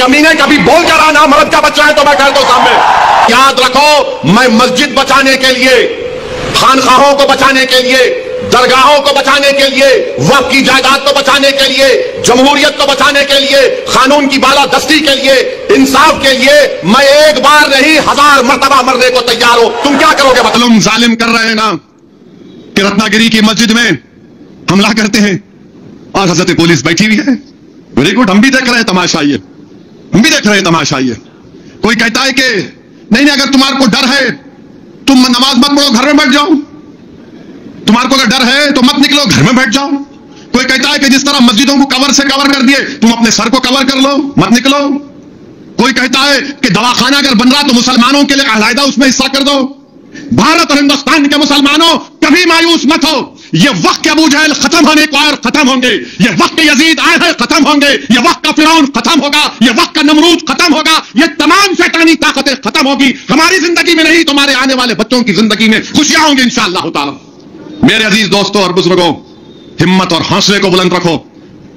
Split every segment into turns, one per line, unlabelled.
कमीने कभी बोल कर आना, मर्द का बच्चा है तो मैं कह दो सामने। याद रखो, मैं मस्जिद बचाने के लिए, खानखाहों को बचाने के लिए, दरगाहों को बचाने के लिए, वक्फ की जायदाद को बचाने के लिए, जमहूरियत को बचाने के लिए, कानून की बालादस्ती के लिए, इंसाफ के लिए मैं एक बार नहीं 1000 मर्तबा मरने को तैयार हूं। तुम क्या करोगे?
तुम जालिम कर रहे हैं ना कि रत्नागिरी की मस्जिद में हमला करते हैं और हजरत पुलिस बैठी हुई है। वेरी गुड, हम भी देख रहे हैं तमाशा ये, हम भी देख रहे हैं तमाशा ये। कोई कहता है कि नहीं नहीं, अगर तुम्हारे को डर है तुम नमाज मत पढ़ो, घर में बैठ जाओ। तुम्हारे को अगर डर है तो मत निकलो, घर में बैठ जाओ। कोई कहता है कि जिस तरह मस्जिदों को कवर से कवर कर दिए, तुम अपने सर को कवर कर लो, मत निकलो। कोई कहता है कि दवाखाना अगर बन रहा तो मुसलमानों के लिए अलहदा उसमें हिस्सा कर दो। भारत और हिंदुस्तान के मुसलमानों कभी मायूस मत हो। ये वक्त के अबू जहल खत्म होने को और खत्म होंगे, ये वक्त के यजीद आए हैं खत्म होंगे, ये वक्त का फिरौन खत्म होगा, ये वक्त का नमरूद खत्म होगा, ये तमाम शैतानी ताकतें खत्म होगी। हमारी जिंदगी में नहीं, तुम्हारे आने वाले बच्चों की जिंदगी में खुशियां होंगी इंशाअल्लाह ताला। मेरे अजीज दोस्तों और बुजुर्गों, हिम्मत और हौसले को बुलंद रखो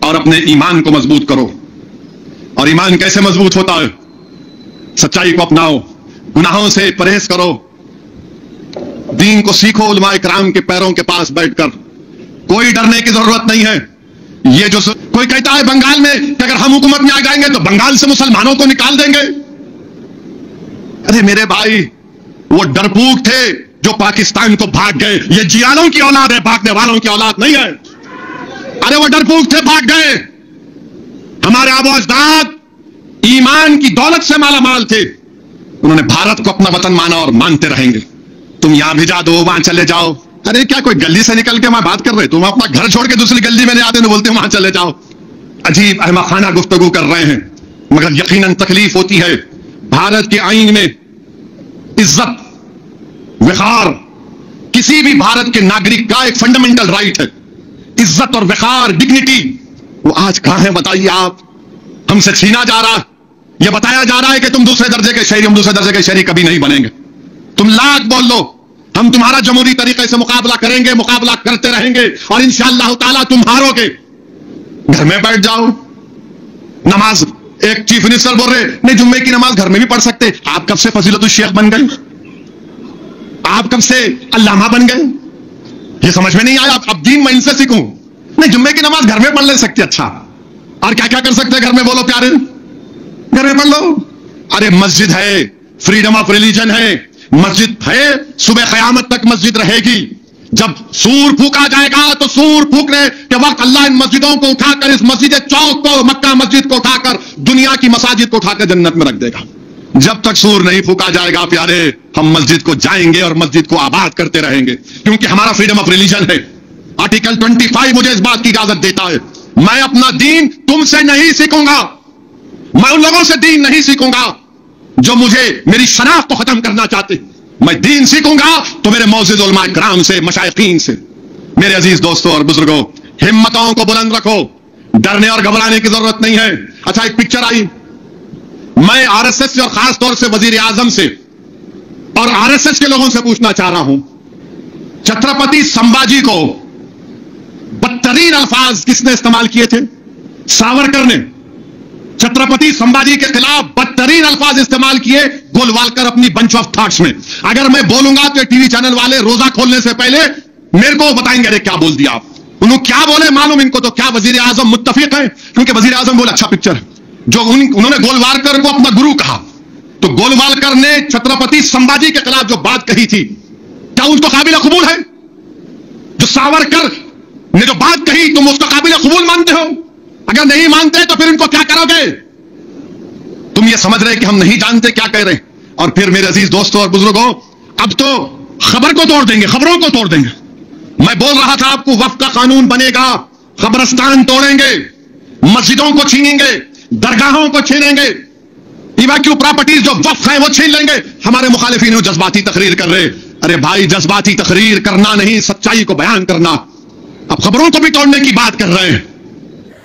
और अपने ईमान को मजबूत करो। और ईमान कैसे मजबूत होता है? सच्चाई को अपनाओ, गुनाहों से परहेज करो, दीन को सीखो उलमाए किराम के पैरों के पास बैठकर। कोई डरने की जरूरत नहीं है। ये जो कोई कहता है बंगाल में कि अगर हम हुकूमत में आ जाएंगे तो बंगाल से मुसलमानों को निकाल देंगे। अरे मेरे भाई, वो डरपोक थे जो पाकिस्तान को भाग गए। ये जियालों की औलाद है, भागने वालों की औलाद नहीं है। अरे वो डरपोक थे, भाग गए। हमारे आबो अजदाद ईमान की दौलत से माला माल थे। उन्होंने भारत को अपना वतन माना और मानते रहेंगे। तुम यहां भिजा दो, वहां चले जाओ। अरे क्या कोई गली से निकल के मैं बात कर रहे? तुम अपना घर छोड़ के दूसरी गली में नहीं आते, बोलते वहां चले जाओ। अजीब अहमखाना गुफ्तगू कर रहे हैं, मगर यकीनन तकलीफ होती है। भारत के आईन में इज्जत, वकार किसी भी भारत के नागरिक का एक फंडामेंटल राइट है। इज्जत और वकार, डिग्निटी, वो आज कहां है बताइए आप? हमसे छीना जा रहा है। यह बताया जा रहा है कि तुम दूसरे दर्जे के शहरी, हम दूसरे दर्जे के शहरी कभी नहीं बनेंगे। तुम लाख बोल लो, हम तुम्हारा जमहूरी तरीके से मुकाबला करेंगे, मुकाबला करते रहेंगे और इंशाअल्लाह ताला तुम हारोगे। घर में बैठ जाओ। नमाज, एक चीफ मिनिस्टर बोल रहे नहीं जुम्मे की नमाज घर में भी पढ़ सकते। आप कब से फजीलतुल शेख बन गए? आप कब से अल्लामा बन गए? ये समझ में नहीं आया। अब दीन मैं इनसे सीखूं? नहीं, जुम्मे की नमाज घर में पढ़ ले सकते। अच्छा, और क्या क्या कर सकते हैं घर में? बोलो प्यारे, घर में पढ़ लो। अरे मस्जिद है, फ्रीडम ऑफ रिलीजन है, मस्जिद है, सुबह क़यामत तक मस्जिद रहेगी। जब सूर फूका जाएगा तो सूर फूकने के वक्त अल्लाह इन मस्जिदों को उठाकर, इस मस्जिद चौक को, मक्का मस्जिद को उठाकर दुनिया की मसाजिद को उठाकर जन्नत में रख देगा। जब तक सूर नहीं फूका जाएगा प्यारे, हम मस्जिद को जाएंगे और मस्जिद को आबाद करते रहेंगे, क्योंकि हमारा फ्रीडम ऑफ रिलीजन है। आर्टिकल 25 मुझे इस बात की इजाजत देता है। मैं अपना दीन तुमसे नहीं सीखूंगा, मैं उन लोगों से दीन नहीं सीखूंगा जो मुझे, मेरी शनाख्त को खत्म करना चाहते। मैं दीन सीखूंगा तो मेरे मौजूद उलमा किराम से, मशाइखीन से। मेरे अजीज दोस्तों और बुजुर्गों, हिम्मतों को बुलंद रखो, डरने और घबराने की जरूरत नहीं है। अच्छा, एक पिक्चर आई, मैं आरएसएस से और खास तौर से वजीर आजम से और आरएसएस के लोगों से पूछना चाह रहा हूं, छत्रपति संभाजी को बदतरीन अल्फाज किसने इस्तेमाल किए थे? सावरकर ने छत्रपति संभाजी के खिलाफ बदतरीन अल्फाज इस्तेमाल किए गोलवालकर अपनी बंच ऑफ थॉट्स में। अगर मैं बोलूंगा तो टीवी चैनल वाले रोजा खोलने से पहले मेरे को बताएंगे अरे क्या बोल दिया आप। उन्होंने क्या बोले मालूम इनको तो? क्या वजीर आजम मुत्तफिक है? क्योंकि वजीर आजम बोला अच्छा पिक्चर है। जो उन्होंने गोलवालकर को अपना गुरु कहा, तो गोलवालकर ने छत्रपति संभाजी के खिलाफ जो बात कही थी, क्या उसको काबिल कबूल है? जो सावरकर ने जो बात कही तुम उसको काबिल कबूल मानते हो? अगर नहीं मानते तो फिर इनको क्या करोगे? तुम ये समझ रहे कि हम नहीं जानते क्या कह रहे हैं। और फिर मेरे अजीज दोस्तों और बुजुर्गों, अब तो खबर को तोड़ देंगे, खबरों को तोड़ देंगे। मैं बोल रहा था आपको, वक्फ का कानून बनेगा, कब्रिस्तान तोड़ेंगे, मस्जिदों को छीनेंगे, दरगाहों को छीनेंगे, इवाक्यू प्रॉपर्टीज जो वक्फ है वो छीन लेंगे। हमारे मुखालिफिन जज्बाती तकरीर कर रहे। अरे भाई, जज्बाती तकरीर करना नहीं, सच्चाई को बयान करना। अब खबरों को भी तोड़ने की बात कर रहे हैं।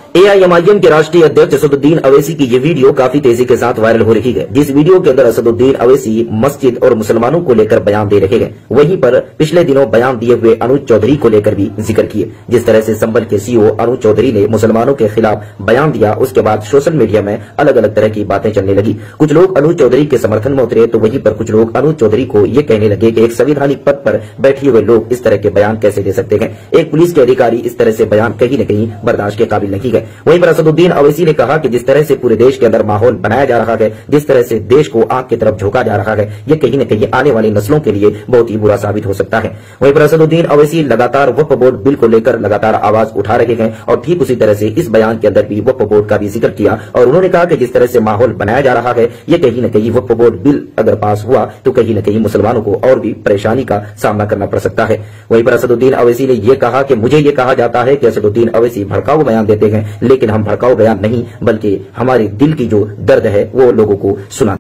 AIMIM के राष्ट्रीय अध्यक्ष असदुद्दीन अवैसी की ये वीडियो काफी तेजी के साथ वायरल हो रही है, जिस वीडियो के अंदर असदुद्दीन अवैसी मस्जिद और मुसलमानों को लेकर बयान दे रहे हैं। वहीं पर पिछले दिनों बयान दिए हुए अनुज चौधरी को लेकर भी जिक्र किए। जिस तरह से संबल के CEO अनुज चौधरी ने मुसलमानों के खिलाफ बयान दिया, उसके बाद सोशल मीडिया में अलग अलग तरह की बातें चलने लगी। कुछ लोग अनुज चौधरी के समर्थन में उतरे, तो वहीं पर कुछ लोग अनुज चौधरी को ये कहने लगे कि एक संवैधानिक पद पर बैठे हुए लोग इस तरह के बयान कैसे दे सकते हैं। एक पुलिस के अधिकारी इस तरह से बयान कहीं न कहीं बर्दाश्त के काबिल नहीं है। वहीं पर असदुद्दीन अवैसी ने कहा कि जिस तरह से पूरे देश के अंदर माहौल बनाया जा रहा है, जिस तरह से देश को आग की तरफ झोंका जा रहा है, ये कहीं न कहीं आने वाली नस्लों के लिए बहुत ही बुरा साबित हो सकता है। वहीं पर असदुद्दीन अवैसी लगातार वक्फ बोर्ड बिल को लेकर लगातार आवाज उठा रहे हैं और ठीक उसी तरह से इस बयान के अंदर भी वक्फ बोर्ड का भी जिक्र किया और उन्होंने कहा कि जिस तरह से माहौल बनाया जा रहा है, ये कहीं न कहीं वक्फ बोर्ड बिल अगर पास हुआ तो कहीं न कहीं मुसलमानों को और भी परेशानी का सामना करना पड़ सकता है। वहीं पर असदुद्दीन अवैसी ने यह कहा कि मुझे ये कहा जाता है कि असदुद्दीन अवैसी भड़काऊ बयान देते हैं, लेकिन हम भड़काऊ बयान नहीं बल्कि हमारे दिल की जो दर्द है वो लोगों को सुना